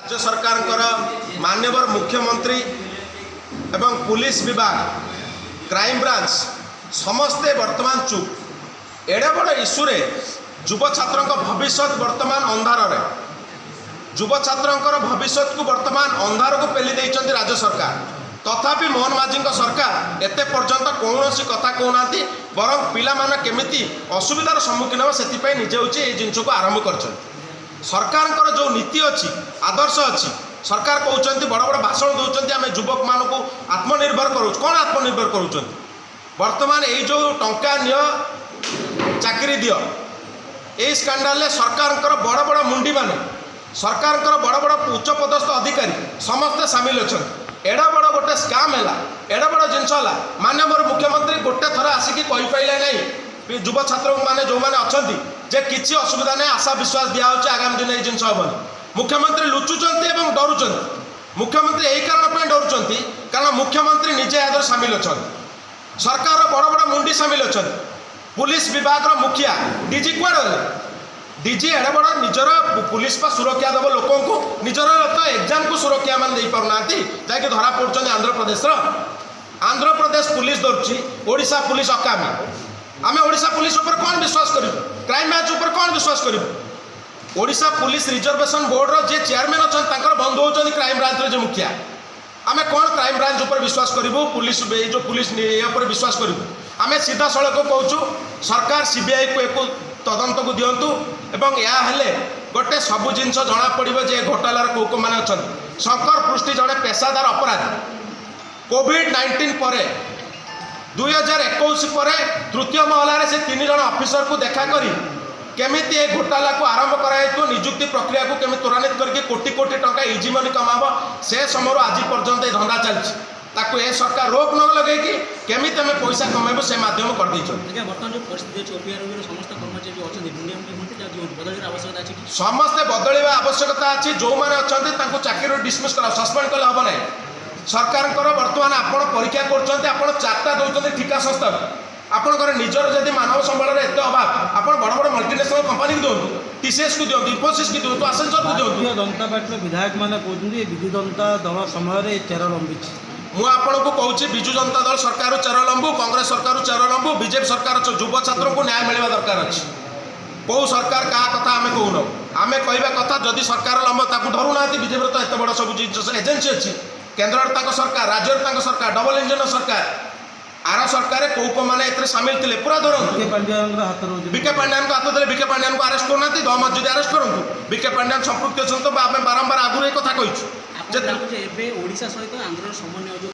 राज्य सरकार माननीय मुख्यमंत्री एवं पुलिस विभाग क्राइम ब्रांच समस्ते वर्तमान चुप एडे बड़ इश्यू युव छात्र भविष्य वर्तमान अंधार युव छात्र भविष्य को वर्तमान अंधार को पेली देइछन्ति राज्य सरकार तथापि मोहन माझी सरकार एते पर्यंत कौन कथा कहना बर पिला केमिति असुविधार सम्मुखीन हे से निजे हूँ ये जिनस को आरंभ कर सरकार जो नीति अच्छी आदर्श अच्छी सरकार कहते बड़ बड़ भाषण दौरान आम युवक मान को आत्मनिर्भर करूँ कौन आत्मनिर्भर करूँ बर्तमान यही जो टंका नियो चाकरी दियो यही स्कैंडल सरकार बड़ बड़ मुंडी माने सरकार बड़ बड़ उच्च पदस्थ अधिकारी समस्ते सामिल अच्छा एडा बड़ गोटे स्काम है एडा बड़ जिनस माननीय मुख्यमंत्री गोटे थर आसिक कहीपारे नहीं युव छात्र मैंने जो मैंने अच्छा जे किसी असुविधा नहीं आशा विश्वास दिया आगामी दिन ये जिन हेनी मुख्यमंत्री लुचुंट डरुंट मुख्यमंत्री यही कारण डरुंट कारण मुख्यमंत्री निजे याद सामिल अच्छा सरकार बड़ बड़ मुंडी सामिल अच्छा पुलिस विभाग मुखिया डीजी कुआड़े गले डीजी एडे बड़ निजर पुलिस पर सुरक्षा देव लोक को निजर तो एग्जाम को सुरक्षा मान दे पारना जैक धरा पड़े आंध्र प्रदेश पुलिस धरुची ओडिशा पुलिस अकामी आम ओडिशा पुलिस ऊपर कौन विश्वास करूँ क्राइम ब्रांच ऊपर कौन विश्वास करूँ ओडिशा पुलिस रिजर्वेशन बोर्ड जे चेयरमैन अच्छा बंधु होती क्राइम ब्रांच जो मुखिया आम कौन क्राइम ब्रांच ऊपर विश्वास करूँ पुलिस जो पुलिस ऊपर विश्वास करूँ आम सीधा सड़क कहूँ सरकार सीबीआई को एक तदंत को दिंतु एवं यह हेले गोटे सबू जिनस जना पड़ो जे घोटालार कौ कौ मैंने अच्छा शंकर पृष्टि जड़े पेशादार अपराधी कोविड-19 पर 2021 पर तृतीय महलार से 3 जन ऑफिसर को देखा करी केमिति ए घोटाला को आरंभ कराइतो नियुक्ति प्रक्रिया को केमिति त्वरान्वित करके कोटी कोटी टंका इजी मनी कमाबो से समय आज पर्यंत धंदा चलछि ताकू ए सरकार रोक न लगे कि केमिति हमें पैसा कमाइबो से माध्यम कर दैछो वर्तमान जो परिस्थिति अछि ओपीआर समस्त कर्मचारी जो अछन दुनिया में बदलर आवश्यकता अछि समस्त बदलवा आवश्यकता अछि जो माने अछन्ते तांको चाकरी डिसमिस करा सस्पेंड कले हबो नै सरकार वर्तमान आपण परीक्षा करछन्ते आपण 4टा दउछन्ते ठिका संस्था आपणकर निजर जदि मानव संबल एत अभाव आप बड़ बड़ मल्टीनेशनल कंपनी को दिंतु टीसीएस को दिंतु इन्फोसिस को दिंतु आसेंचर को दिंतु भारतीय जनता पार्टी विधायक मैंने कहते विजु जनता दल समय चेर लंबी मुझे कहूँ विजु जनता दल सरकार चेर लंबू कांग्रेस सरकार चेर लंबू बीजेपी सरकार युव छात्र को न्याय मिलवा दरकार अच्छी कौ सरकार क्या कथा आम कहून आम कहवा कथा जदि सरकार लंब ताकू डरुना बीजेपी तो एत बड़ सब एजेन्सी अच्छी केन्द्र सरकार राज्य सरकार डबल इंजन सरकार आर सरकार कौ कौ मैंने सामिल थे पूरा धरत बीके पांड्यान को हाथ देते बीके पांड्यान को आरेस्ट करना दम मस्जिद आरेस्ट करूँ बीके पांड्यान संपृक्त अच्छा बारंबार आगुरी कथा कही ओडिशा सहित आंध्र समन्वय